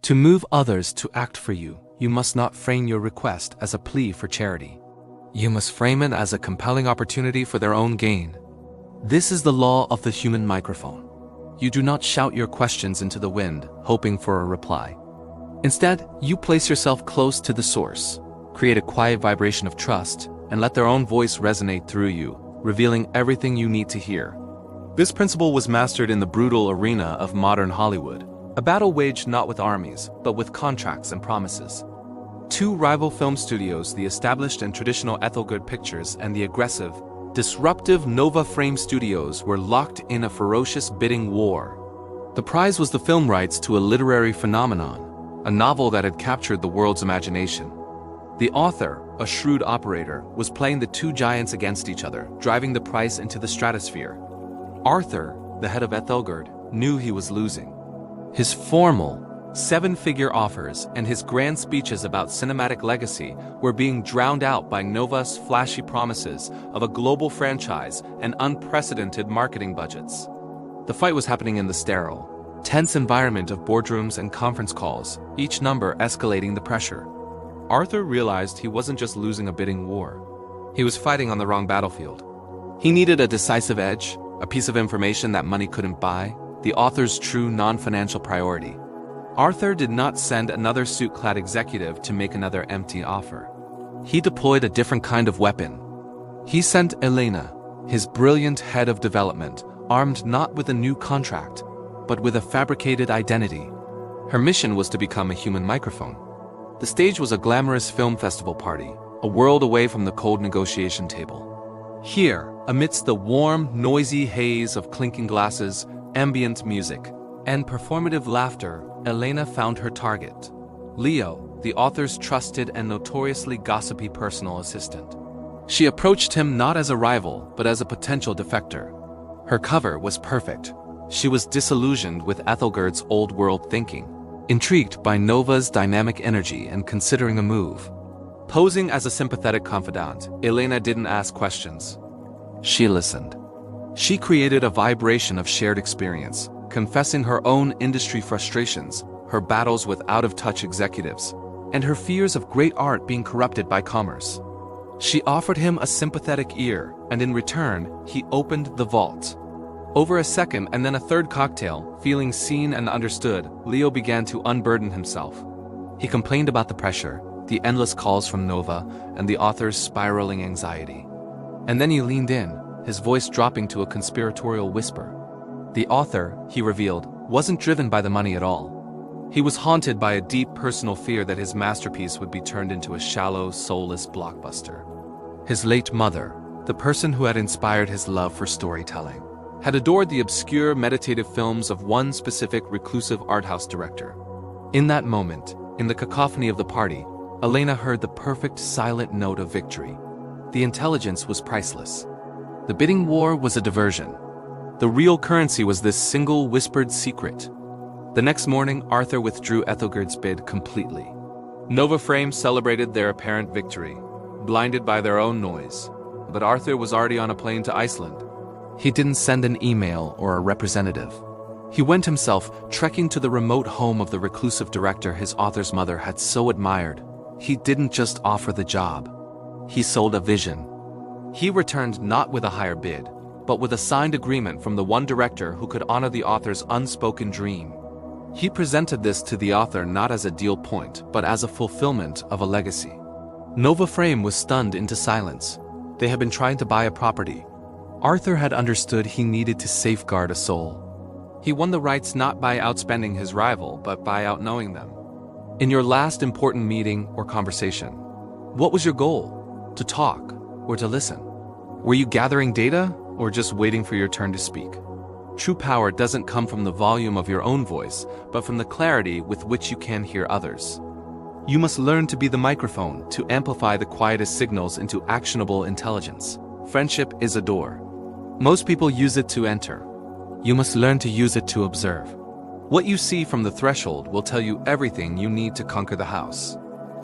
To move others to act for you, you must not frame your request as a plea for charity. You must frame it as a compelling opportunity for their own gain. This is the law of the human microphone. You do not shout your questions into the wind, hoping for a reply. Instead, you place yourself close to the source, create a quiet vibration of trust, and let their own voice resonate through you, revealing everything you need to hear. This principle was mastered in the brutal arena of modern Hollywood, a battle waged not with armies, but with contracts and promises. Two rival film studios, the established and traditional Ethelgerd Pictures and the aggressive, disruptive Nova Frame Studios, were locked in a ferocious bidding war. The prize was the film rights to a literary phenomenon, a novel that had captured the world's imagination. The author, a shrewd operator, was playing the two giants against each other, driving the price into the stratosphere. Arthur, the head of Ethelgerd, knew he was losing. His formal, seven-figure offers and his grand speeches about cinematic legacy were being drowned out by Nova's flashy promises of a global franchise and unprecedented marketing budgets. The fight was happening in the sterile, tense environment of boardrooms and conference calls, each number escalating the pressure. Arthur realized he wasn't just losing a bidding war. He was fighting on the wrong battlefield. He needed a decisive edge, a piece of information that money couldn't buy, the author's true non-financial priority. Arthur did not send another suit-clad executive to make another empty offer. He deployed a different kind of weapon. He sent Elena, his brilliant head of development, armed not with a new contract, but with a fabricated identity. Her mission was to become a human microphone. The stage was a glamorous film festival party, a world away from the cold negotiation table. Here, amidst the warm, noisy haze of clinking glasses, ambient music, and performative laughter, Elena found her target. Leo, the author's trusted and notoriously gossipy personal assistant. She approached him not as a rival, but as a potential defector. Her cover was perfect. She was disillusioned with Ethelgerd's old-world thinking, intrigued by Nova's dynamic energy and considering a move. Posing as a sympathetic confidant, Elena didn't ask questions. She listened. She created a vibration of shared experience, confessing her own industry frustrations, her battles with out-of-touch executives, and her fears of great art being corrupted by commerce. She offered him a sympathetic ear, and in return, he opened the vault. Over a second and then a third cocktail, feeling seen and understood, Leo began to unburden himself. He complained about the pressure, the endless calls from Nova, and the author's spiraling anxiety. And then he leaned in, his voice dropping to a conspiratorial whisper. The author, he revealed, wasn't driven by the money at all. He was haunted by a deep personal fear that his masterpiece would be turned into a shallow, soulless blockbuster. His late mother, the person who had inspired his love for storytelling, had adored the obscure meditative films of one specific reclusive art house director. In that moment, in the cacophony of the party, Elena heard the perfect silent note of victory. The intelligence was priceless. The bidding war was a diversion. The real currency was this single whispered secret. The next morning, Arthur withdrew Ethelgerd's bid completely. Nova Frame celebrated their apparent victory, blinded by their own noise. But Arthur was already on a plane to Iceland. He didn't send an email or a representative. He went himself, trekking to the remote home of the reclusive director his author's mother had so admired. He didn't just offer the job. He sold a vision. He returned not with a higher bid, but with a signed agreement from the one director who could honor the author's unspoken dream. He presented this to the author not as a deal point, but as a fulfillment of a legacy. Nova Frame was stunned into silence. They had been trying to buy a property. Arthur had understood he needed to safeguard a soul. He won the rights not by outspending his rival, but by outknowing them. In your last important meeting or conversation, what was your goal? To talk or to listen? Were you gathering data or just waiting for your turn to speak? True power doesn't come from the volume of your own voice, but from the clarity with which you can hear others. You must learn to be the microphone to amplify the quietest signals into actionable intelligence. Friendship is a door. Most people use it to enter. You must learn to use it to observe. What you see from the threshold will tell you everything you need to conquer the house.